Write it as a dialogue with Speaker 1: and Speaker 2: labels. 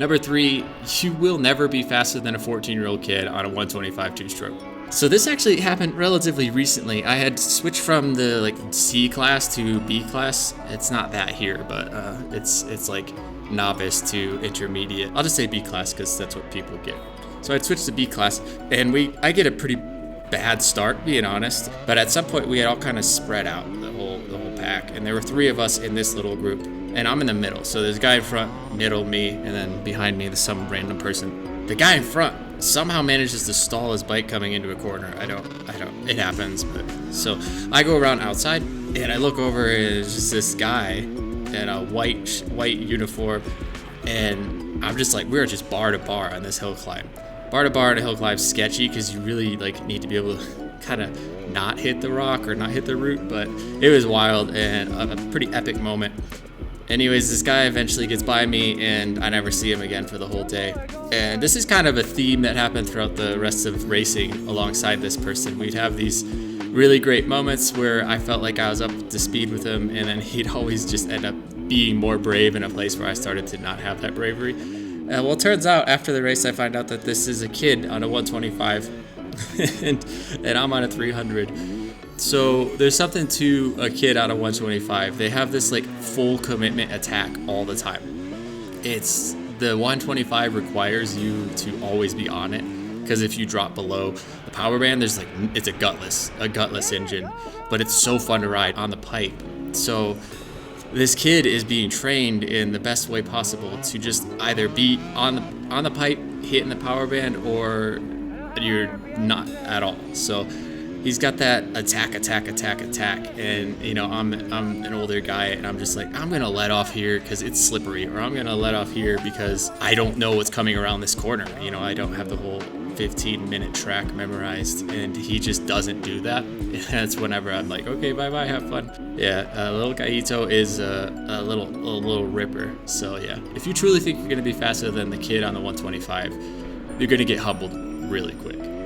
Speaker 1: Number 3, you will never be faster than a 14-year-old kid on a 125 two-stroke. So this actually happened relatively recently. I had switched from the C class to B class. It's not that here, but it's like novice to intermediate. I'll just say B class because that's what people get. So I'd switched to B class, and I get a pretty bad start, being honest. But at some point we had all kind of spread out, the whole pack, and there were 3 of us in this little group, and I'm in the middle. So there's a guy in front, middle, me, and then behind me there's some random person. The guy in front somehow manages to stall his bike coming into a corner. I don't, it happens. But so I go around outside and I look over and it's just this guy in a white uniform, and I'm just like, we're just bar to bar on this hill climb. Bar to bar on a hill climb is sketchy because you really need to be able to kind of not hit the rock or not hit the root, but it was wild and a pretty epic moment. Anyways, this guy eventually gets by me, and I never see him again for the whole day. And this is kind of a theme that happened throughout the rest of racing alongside this person. We'd have these really great moments where I felt like I was up to speed with him, and then he'd always just end up being more brave in a place where I started to not have that bravery. Well, it turns out after the race, I find out that this is a kid on a 125, and I'm on a 300. So there's something to a kid on a 125. They have this full commitment attack all the time. It's the 125 requires you to always be on it, because if you drop below the power band, there's it's a gutless engine, but it's so fun to ride on the pipe. So this kid is being trained in the best way possible to just either be on the pipe, hitting the power band, or you're not at all. So he's got that attack, and I'm an older guy, and I'm just like, I'm gonna let off here because it's slippery, or I'm gonna let off here because I don't know what's coming around this corner. I don't have the whole 15-minute track memorized, and he just doesn't do that. And that's whenever I'm like, okay, bye, have fun. Yeah, little Gaito is a little ripper. So yeah, if you truly think you're gonna be faster than the kid on the 125, you're gonna get humbled really quick.